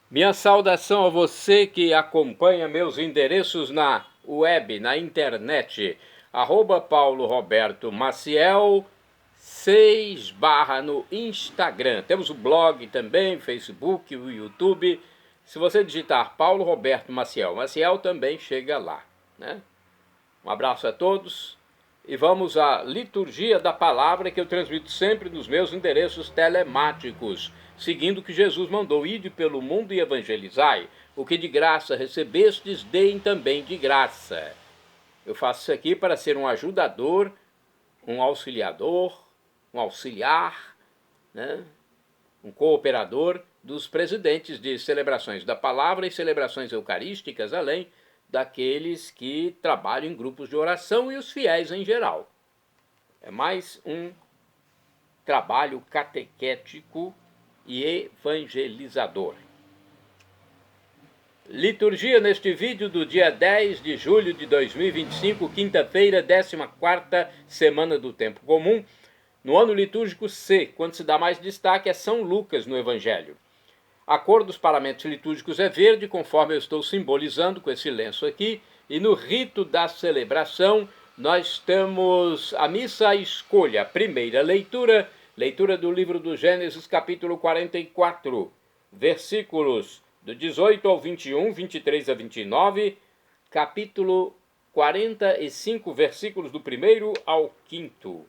Minha saudação a você que acompanha meus endereços na web, na internet. Paulo Roberto Maciel 6 no Instagram. Temos o blog também, Facebook, o YouTube. Se você digitar Paulo Roberto Maciel, Maciel também chega lá, né? Um abraço a todos e vamos à liturgia da palavra que eu transmito sempre nos meus endereços telemáticos, seguindo o que Jesus mandou: ide pelo mundo e evangelizai. O que de graça recebestes, deem também de graça. Eu faço isso aqui para ser um ajudador, um auxiliador, um auxiliar, né? Um cooperador dos presidentes de celebrações da palavra e celebrações eucarísticas, além daqueles que trabalham em grupos de oração e os fiéis em geral. É mais um trabalho catequético e evangelizador. Liturgia neste vídeo do dia 10 de julho de 2025, quinta-feira, 14ª semana do Tempo Comum, no ano litúrgico C, quando se dá mais destaque é São Lucas no Evangelho. A cor dos paramentos litúrgicos é verde, conforme eu estou simbolizando com esse lenço aqui, e no rito da celebração nós temos a missa à escolha. A primeira leitura do livro do Gênesis, capítulo 44, versículos do 18 ao 21, 23 a 29, capítulo 45, versículos do 1º ao 5º.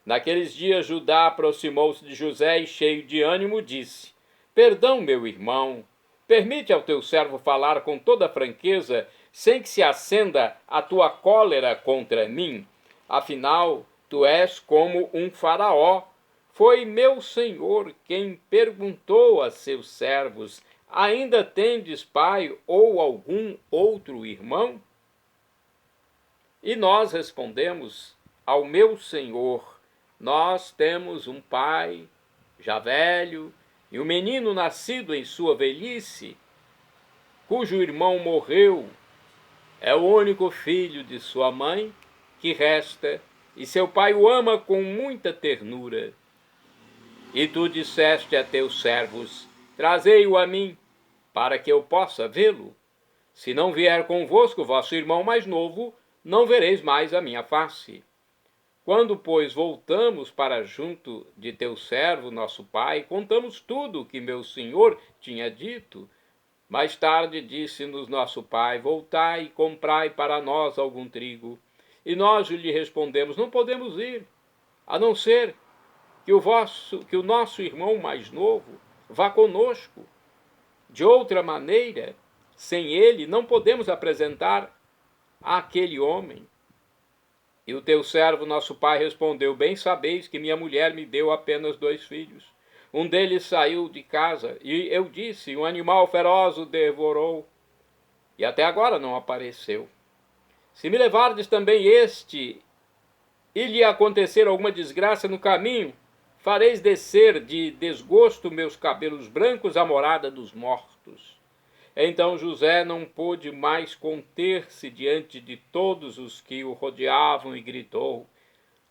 Naqueles dias Judá aproximou-se de José e, cheio de ânimo, disse: Perdão, meu irmão, permite ao teu servo falar com toda franqueza, sem que se acenda a tua cólera contra mim. Afinal, tu és como um faraó. Foi meu senhor quem perguntou a seus servos: ainda tendes pai ou algum outro irmão? E nós respondemos ao meu senhor: nós temos um pai já velho e um menino nascido em sua velhice, cujo irmão morreu. É o único filho de sua mãe que resta, e seu pai o ama com muita ternura. E tu disseste a teus servos: trazei-o a mim, para que eu possa vê-lo. Se não vier convosco vosso irmão mais novo, não vereis mais a minha face. Quando, pois, voltamos para junto de teu servo, nosso pai, contamos tudo o que meu senhor tinha dito. Mais tarde disse-nos nosso pai: voltai e comprai para nós algum trigo. E nós lhe respondemos: não podemos ir, a não ser que o nosso irmão mais novo vá conosco. De outra maneira, sem ele, não podemos apresentar àquele homem. E o teu servo, nosso pai, respondeu: bem sabeis que minha mulher me deu apenas 2 filhos. Um deles saiu de casa, e eu disse: um animal feroz o devorou, e até agora não apareceu. Se me levardes também este, e lhe acontecer alguma desgraça no caminho, fareis descer de desgosto meus cabelos brancos à morada dos mortos. Então José não pôde mais conter-se diante de todos os que o rodeavam e gritou: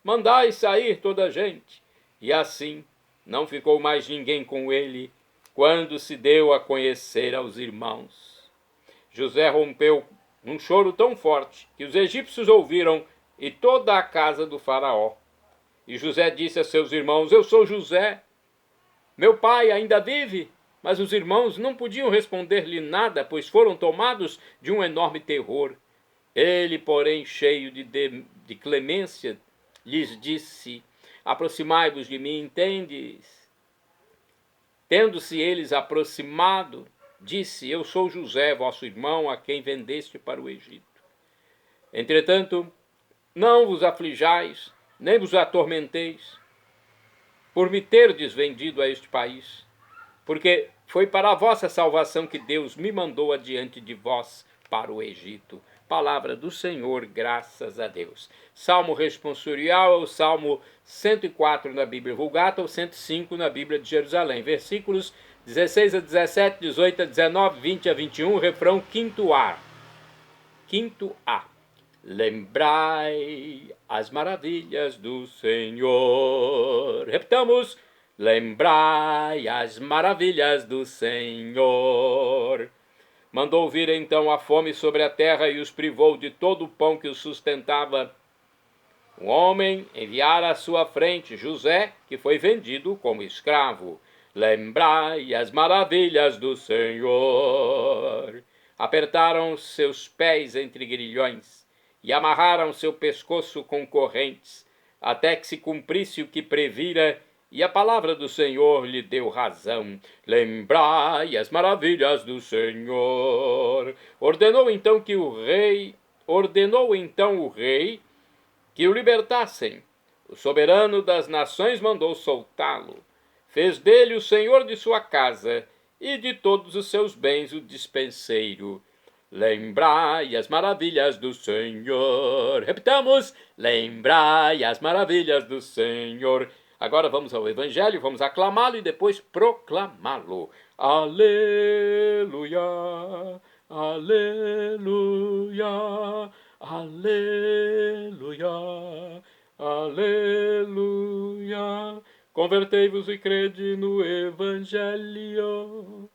mandai sair toda a gente. E assim não ficou mais ninguém com ele quando se deu a conhecer aos irmãos. José rompeu num choro tão forte que os egípcios ouviram e toda a casa do faraó. E José disse a seus irmãos: eu sou José, meu pai ainda vive? Mas os irmãos não podiam responder-lhe nada, pois foram tomados de um enorme terror. Ele, porém, cheio de clemência, lhes disse: aproximai-vos de mim, entendes? Tendo-se eles aproximado, disse: eu sou José, vosso irmão, a quem vendeste para o Egito. Entretanto, não vos aflijais, nem vos atormenteis, por me terdes vendido a este país, porque foi para a vossa salvação que Deus me mandou adiante de vós para o Egito. Palavra do Senhor, graças a Deus. Salmo responsorial é o Salmo 104 na Bíblia Vulgata, ou 105 na Bíblia de Jerusalém. Versículos 16 a 17, 18 a 19, 20 a 21, refrão quinto A. Quinto A. Lembrai as maravilhas do Senhor. Repitamos: lembrai as maravilhas do Senhor. Mandou vir então a fome sobre a terra e os privou de todo o pão que os sustentava. Um homem enviara à sua frente José, que foi vendido como escravo. Lembrai as maravilhas do Senhor. Apertaram seus pés entre grilhões e amarraram seu pescoço com correntes, até que se cumprisse o que previra, e a palavra do Senhor lhe deu razão. Lembrai as maravilhas do Senhor. Ordenou então o rei que o libertassem. O soberano das nações mandou soltá-lo. Fez dele o senhor de sua casa e de todos os seus bens o despenseiro. Lembrai as maravilhas do Senhor. Repitamos: lembrai as maravilhas do Senhor. Agora vamos ao Evangelho, vamos aclamá-lo e depois proclamá-lo. Aleluia, aleluia, aleluia, aleluia. Convertei-vos e crede no Evangelho,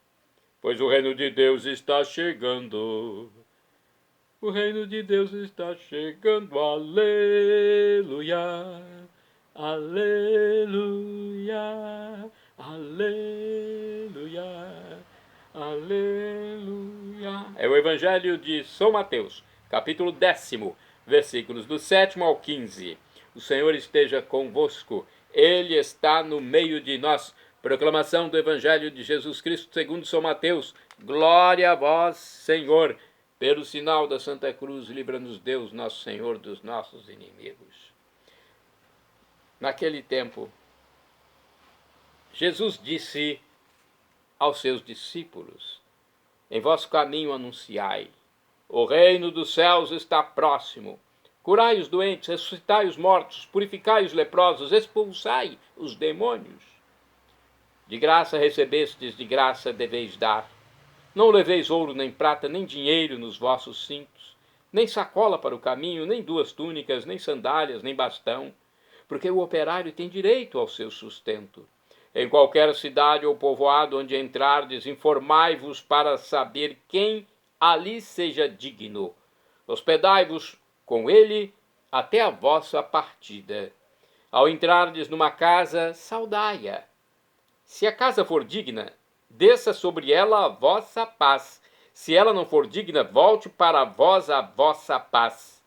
pois o reino de Deus está chegando. O reino de Deus está chegando. Aleluia, aleluia, aleluia, aleluia. É o Evangelho de São Mateus, capítulo 10, versículos do 7 ao 15. O Senhor esteja convosco. Ele está no meio de nós. Proclamação do Evangelho de Jesus Cristo segundo São Mateus. Glória a vós, Senhor. Pelo sinal da Santa Cruz, livra-nos Deus, nosso Senhor, dos nossos inimigos. Naquele tempo, Jesus disse aos seus discípulos: em vosso caminho anunciai, o reino dos céus está próximo. Curai os doentes, ressuscitai os mortos, purificai os leprosos, expulsai os demônios. De graça recebestes, de graça deveis dar. Não leveis ouro, nem prata, nem dinheiro nos vossos cintos, nem sacola para o caminho, nem 2 túnicas, nem sandálias, nem bastão, porque o operário tem direito ao seu sustento. Em qualquer cidade ou povoado onde entrardes, informai-vos para saber quem ali seja digno. Hospedai-vos com ele até a vossa partida. Ao entrardes numa casa, saudai-a. Se a casa for digna, desça sobre ela a vossa paz. Se ela não for digna, volte para vós a vossa paz.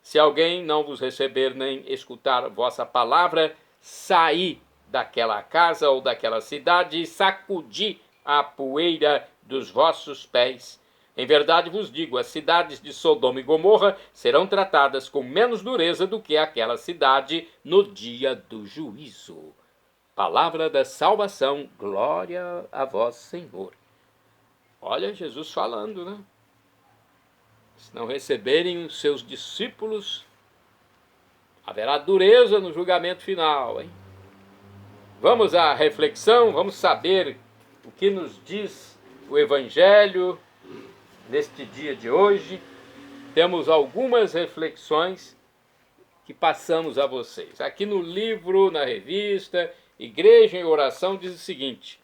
Se alguém não vos receber nem escutar vossa palavra, saí daquela casa ou daquela cidade e sacudi a poeira dos vossos pés. Em verdade vos digo, as cidades de Sodoma e Gomorra serão tratadas com menos dureza do que aquela cidade no dia do juízo. Palavra da salvação, glória a vós, Senhor. Olha Jesus falando, né? Se não receberem os seus discípulos, haverá dureza no julgamento final, hein? Vamos à reflexão, vamos saber o que nos diz o Evangelho neste dia de hoje. Temos algumas reflexões que passamos a vocês. Aqui no livro, na revista Igreja em Oração, diz o seguinte: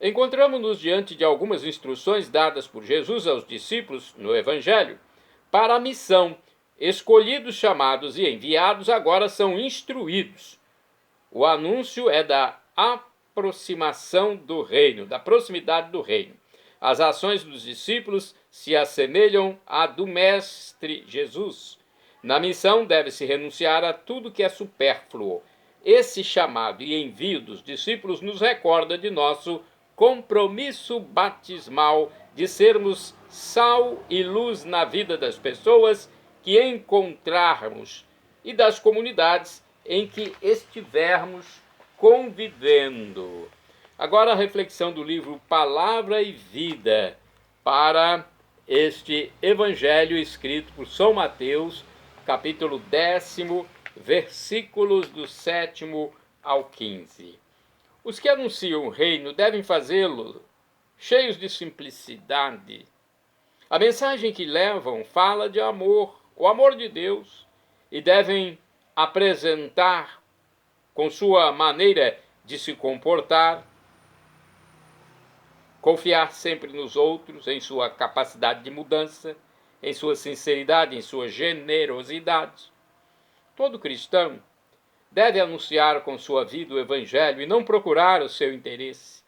encontramos-nos diante de algumas instruções dadas por Jesus aos discípulos no Evangelho para a missão. Escolhidos, chamados e enviados agora são instruídos. O anúncio é da aproximação do reino, da proximidade do reino. As ações dos discípulos se assemelham à do Mestre Jesus. Na missão deve-se renunciar a tudo que é supérfluo. Esse chamado e envio dos discípulos nos recorda de nosso compromisso batismal de sermos sal e luz na vida das pessoas que encontrarmos e das comunidades em que estivermos convivendo. Agora a reflexão do livro Palavra e Vida para este Evangelho escrito por São Mateus, capítulo 10, versículos do 7 ao 15. Os que anunciam o reino devem fazê-lo cheios de simplicidade. A mensagem que levam fala de amor, o amor de Deus, e devem apresentar, com sua maneira de se comportar, confiar sempre nos outros, em sua capacidade de mudança, em sua sinceridade, em sua generosidade. Todo cristão deve anunciar com sua vida o Evangelho e não procurar o seu interesse,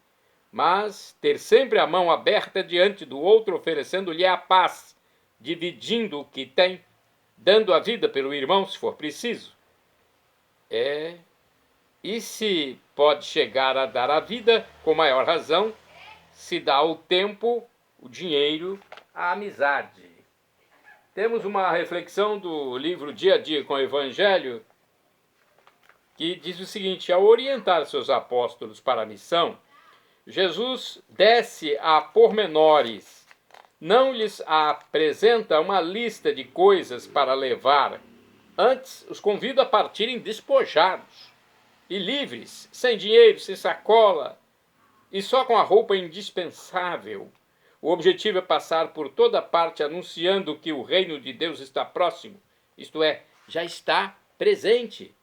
mas ter sempre a mão aberta diante do outro, oferecendo-lhe a paz, dividindo o que tem, dando a vida pelo irmão se for preciso. E se pode chegar a dar a vida, com maior razão, se dá o tempo, o dinheiro, a amizade. Temos uma reflexão do livro Dia a Dia com o Evangelho, que diz o seguinte: ao orientar seus apóstolos para a missão, Jesus desce a pormenores, não lhes apresenta uma lista de coisas para levar, antes os convida a partirem despojados e livres, sem dinheiro, sem sacola, e só com a roupa indispensável. O objetivo é passar por toda parte anunciando que o reino de Deus está próximo, isto é, já está presente.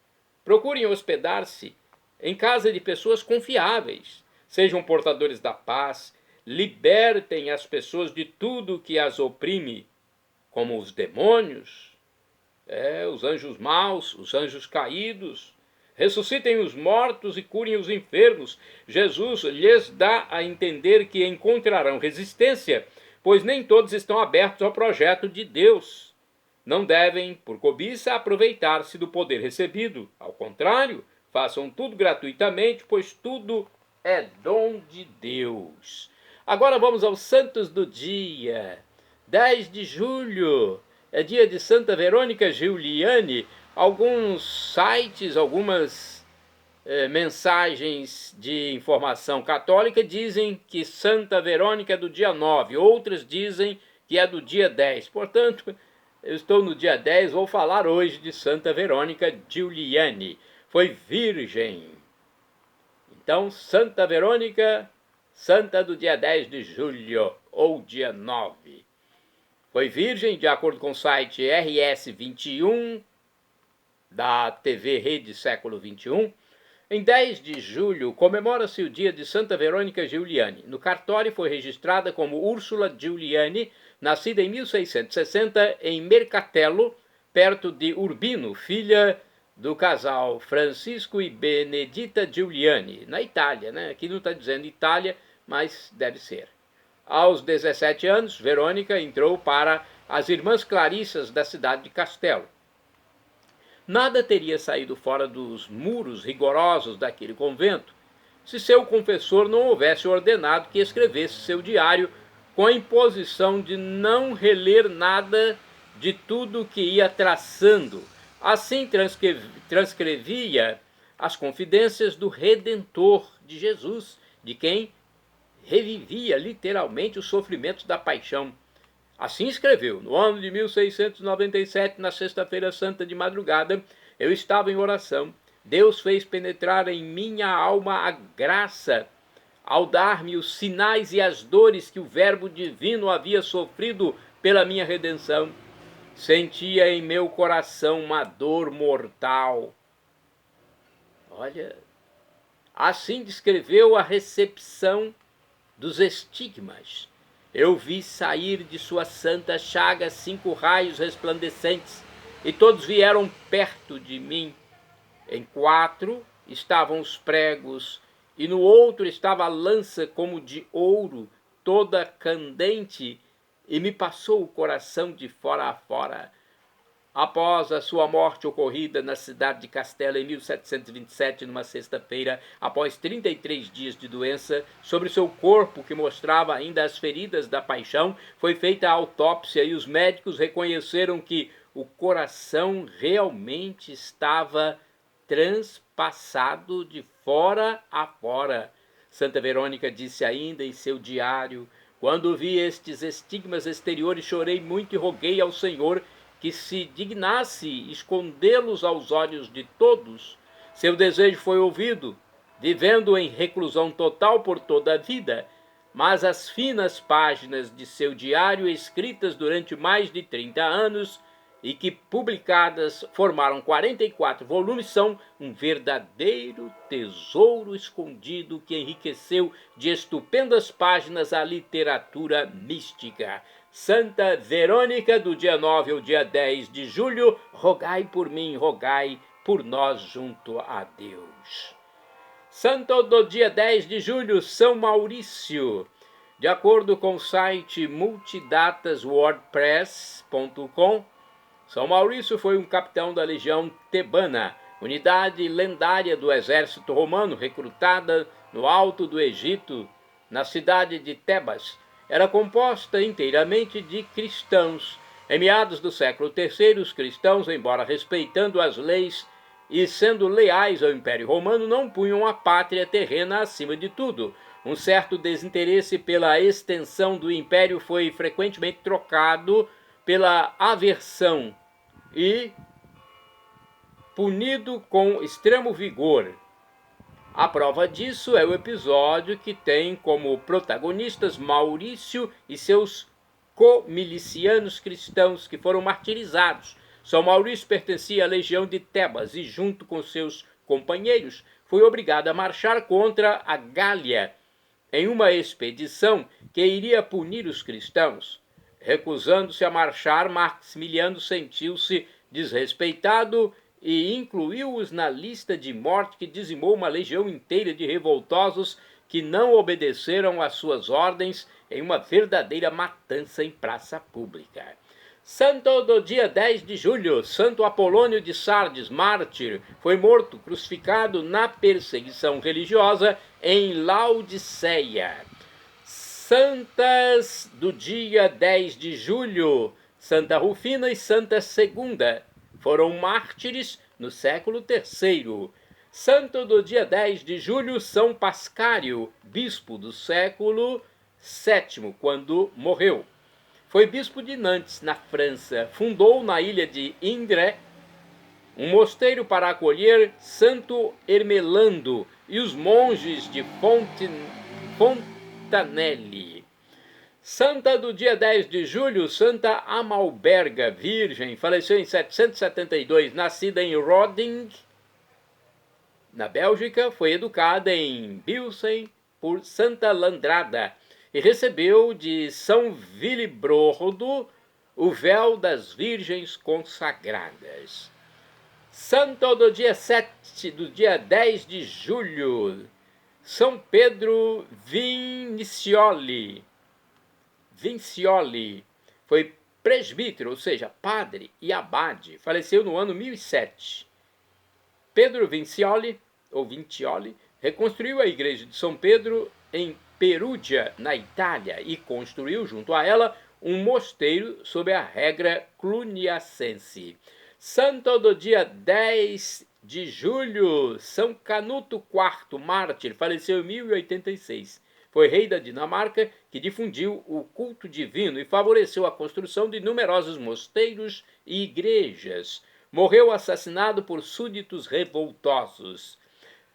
Procurem hospedar-se em casa de pessoas confiáveis, sejam portadores da paz, libertem as pessoas de tudo que as oprime, como os demônios, os anjos maus, os anjos caídos. Ressuscitem os mortos e curem os enfermos. Jesus lhes dá a entender que encontrarão resistência, pois nem todos estão abertos ao projeto de Deus. Não devem, por cobiça, aproveitar-se do poder recebido. Ao contrário, façam tudo gratuitamente, pois tudo é dom de Deus. Agora vamos aos santos do dia. 10 de julho, é dia de Santa Verônica Giuliani. Alguns sites, algumas mensagens de informação católica dizem que Santa Verônica é do dia 9, outras dizem que é do dia 10. Portanto, eu estou no dia 10, vou falar hoje de Santa Verônica Giuliani. Foi virgem. Então, Santa Verônica, santa do dia 10 de julho, ou dia 9. Foi virgem, de acordo com o site RS21, da TV Rede Século XXI. Em 10 de julho, comemora-se o dia de Santa Verônica Giuliani. No cartório foi registrada como Úrsula Giuliani, nascida em 1660 em Mercatello, perto de Urbino, filha do casal Francisco e Benedita Giuliani, na Itália, né? Aqui não está dizendo Itália, mas deve ser. Aos 17 anos, Verônica entrou para as Irmãs Clarissas da cidade de Castelo. Nada teria saído fora dos muros rigorosos daquele convento se seu confessor não houvesse ordenado que escrevesse seu diário com a imposição de não reler nada de tudo que ia traçando. Assim transcrevia as confidências do Redentor de Jesus, de quem revivia literalmente os sofrimentos da paixão. Assim escreveu: no ano de 1697, na sexta-feira santa de madrugada, eu estava em oração. Deus fez penetrar em minha alma a graça, ao dar-me os sinais e as dores que o Verbo divino havia sofrido pela minha redenção. Sentia em meu coração uma dor mortal. Olha, assim descreveu a recepção dos estigmas. Eu vi sair de sua santa chaga 5 raios resplandecentes, e todos vieram perto de mim. Em 4 estavam os pregos, e no outro estava a lança como de ouro, toda candente, e me passou o coração de fora a fora. Após a sua morte ocorrida na cidade de Castelo em 1727, numa sexta-feira, após 33 dias de doença, sobre seu corpo, que mostrava ainda as feridas da paixão, foi feita a autópsia e os médicos reconheceram que o coração realmente estava transpassado de fora a fora. Santa Verônica disse ainda em seu diário: quando vi estes estigmas exteriores, chorei muito e roguei ao Senhor que se dignasse escondê-los aos olhos de todos. Seu desejo foi ouvido, vivendo em reclusão total por toda a vida, mas as finas páginas de seu diário, escritas durante mais de 30 anos, e que publicadas formaram 44 volumes, são um verdadeiro tesouro escondido que enriqueceu de estupendas páginas a literatura mística. Santa Verônica, do dia 9 ao dia 10 de julho, rogai por mim, rogai por nós junto a Deus. Santo do dia 10 de julho, São Maurício. De acordo com o site multidataswordpress.com, São Maurício foi um capitão da legião tebana, unidade lendária do exército romano recrutada no alto do Egito, na cidade de Tebas. Era composta inteiramente de cristãos. Em meados do século III, os cristãos, embora respeitando as leis e sendo leais ao Império Romano, não punham a pátria terrena acima de tudo. Um certo desinteresse pela extensão do império foi frequentemente trocado pela aversão e punido com extremo vigor. A prova disso é o episódio que tem como protagonistas Maurício e seus comilicianos cristãos que foram martirizados. São Maurício pertencia à legião de Tebas e, junto com seus companheiros, foi obrigado a marchar contra a Gália em uma expedição que iria punir os cristãos. Recusando-se a marchar, Maximiliano sentiu-se desrespeitado e incluiu-os na lista de morte que dizimou uma legião inteira de revoltosos que não obedeceram às suas ordens em uma verdadeira matança em praça pública. Santo do dia 10 de julho, Santo Apolônio de Sardes, mártir, foi morto, crucificado na perseguição religiosa em Laodiceia. Santas do dia 10 de julho, Santa Rufina e Santa Segunda, foram mártires no século III. Santo do dia 10 de julho, São Pascário, bispo do século VII, quando morreu. Foi bispo de Nantes, na França. Fundou na ilha de Indre um mosteiro para acolher Santo Hermelando e os monges de Fontanelli. Santa do dia 10 de julho, Santa Amalberga, virgem, faleceu em 772, nascida em Roding, na Bélgica, foi educada em Bilsen por Santa Landrada e recebeu de São Willibrordo o véu das virgens consagradas. Santo do dia 10 de julho, São Pedro Vincioli, foi presbítero, ou seja, padre e abade, faleceu no ano 1007. Pedro Vincioli, reconstruiu a igreja de São Pedro em Perugia, na Itália, e construiu junto a ela um mosteiro sob a regra cluniacense. Santo do dia 10 de julho, São Canuto IV, mártir, faleceu em 1086. Foi rei da Dinamarca, que difundiu o culto divino e favoreceu a construção de numerosos mosteiros e igrejas. Morreu assassinado por súditos revoltosos.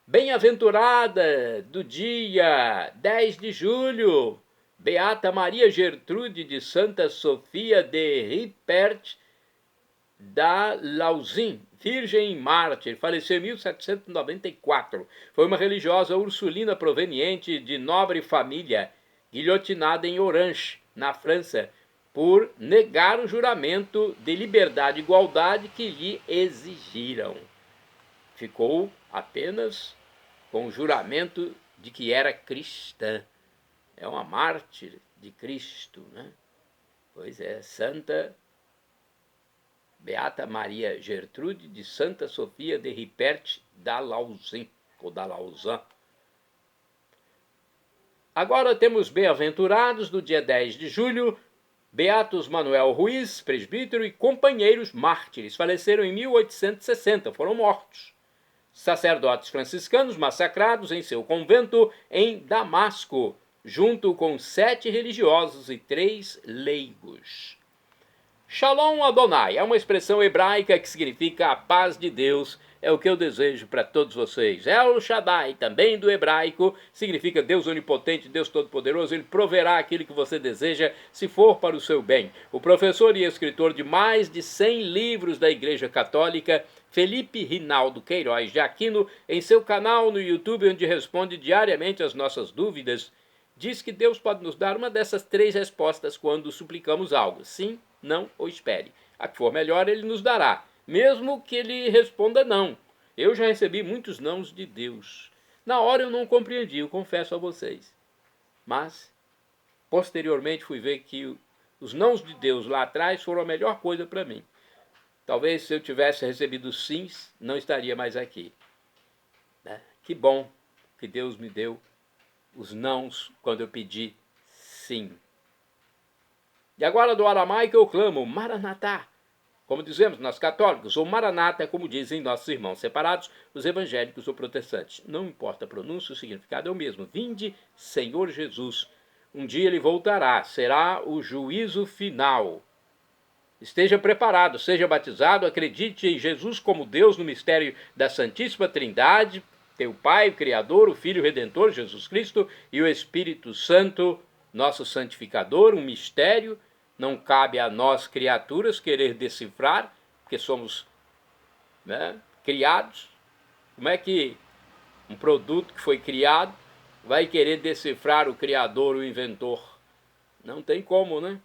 Bem-aventurada do dia 10 de julho, Beata Maria Gertrude de Santa Sofia de Rippert da Lauzin, virgem e mártir, faleceu em 1794. Foi uma religiosa ursulina proveniente de nobre família, guilhotinada em Orange, na França, por negar o juramento de liberdade e igualdade que lhe exigiram. Ficou apenas com o juramento de que era cristã. É uma mártir de Cristo, né? Pois é, Santa Beata Maria Gertrude de Santa Sofia de Rippert da Lauzin, ou da Lausanne. Agora temos bem-aventurados do dia 10 de julho, Beatos Manuel Ruiz, presbítero, e companheiros mártires. Faleceram em 1860, foram mortos. Sacerdotes franciscanos massacrados em seu convento em Damasco, junto com 7 religiosos e 3 leigos. Shalom Adonai é uma expressão hebraica que significa a paz de Deus. É o que eu desejo para todos vocês. El Shaddai, também do hebraico, significa Deus onipotente, Deus todo-poderoso. Ele proverá aquilo que você deseja, se for para o seu bem. O professor e escritor de mais de 100 livros da Igreja Católica, Felipe Rinaldo Queiroz de Aquino, em seu canal no YouTube, onde responde diariamente as nossas dúvidas, diz que Deus pode nos dar uma dessas 3 respostas quando suplicamos algo. Sim, não ou espere. A que for melhor, ele nos dará, mesmo que ele responda não. Eu já recebi muitos nãos de Deus. Na hora eu não compreendi, eu confesso a vocês. Mas, posteriormente, fui ver que os nãos de Deus lá atrás foram a melhor coisa para mim. Talvez se eu tivesse recebido sims, não estaria mais aqui. Que bom que Deus me deu os nãos quando eu pedi sim. E agora do aramaico eu clamo Maranatá. Como dizemos nós católicos, ou Maranata é como dizem nossos irmãos separados, os evangélicos ou protestantes. Não importa a pronúncia, o significado é o mesmo. Vinde, Senhor Jesus. Um dia ele voltará, será o juízo final. Esteja preparado, seja batizado, acredite em Jesus como Deus no mistério da Santíssima Trindade, teu Pai, o Criador, o Filho Redentor, Jesus Cristo, e o Espírito Santo, nosso santificador, um mistério. Não cabe a nós, criaturas, querer decifrar, porque somos criados. Como é que um produto que foi criado vai querer decifrar o Criador, o inventor? Não tem como, né?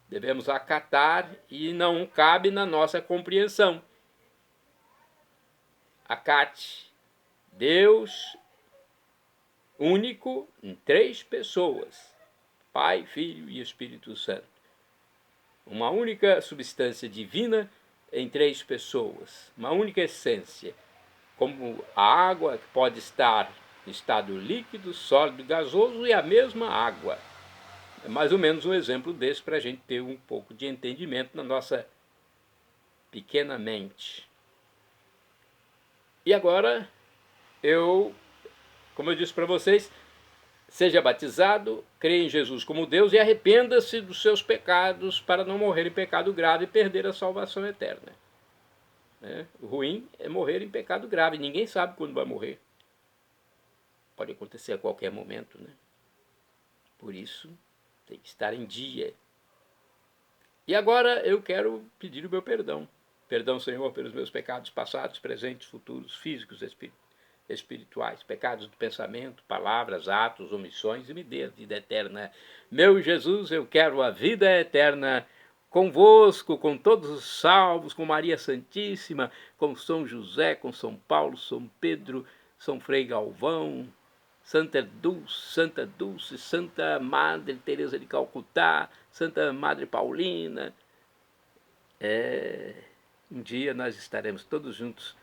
Devemos acatar e não cabe na nossa compreensão. Acate. Deus único em 3 pessoas. Pai, Filho e Espírito Santo. Uma única substância divina em 3 pessoas. Uma única essência. Como a água que pode estar em estado líquido, sólido, gasoso e a mesma água. É mais ou menos um exemplo desse para a gente ter um pouco de entendimento na nossa pequena mente. E agora, como eu disse para vocês, seja batizado, creia em Jesus como Deus e arrependa-se dos seus pecados para não morrer em pecado grave e perder a salvação eterna. O ruim é morrer em pecado grave, ninguém sabe quando vai morrer. Pode acontecer a qualquer momento, né? Por isso, tem que estar em dia. E agora eu quero pedir o meu perdão. Perdão, Senhor, pelos meus pecados passados, presentes, futuros, físicos, espirituais, pecados do pensamento, palavras, atos, omissões, e me dê a vida eterna. Meu Jesus, eu quero a vida eterna convosco, com todos os salvos, com Maria Santíssima, com São José, com São Paulo, São Pedro, São Frei Galvão, Santa Dulce, Santa Madre Teresa de Calcutá, Santa Madre Paulina. Um dia nós estaremos todos juntos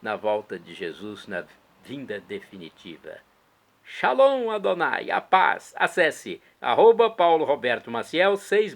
na volta de Jesus, na vinda definitiva. Shalom Adonai, a paz. Acesse @PauloRobertoMaciel 6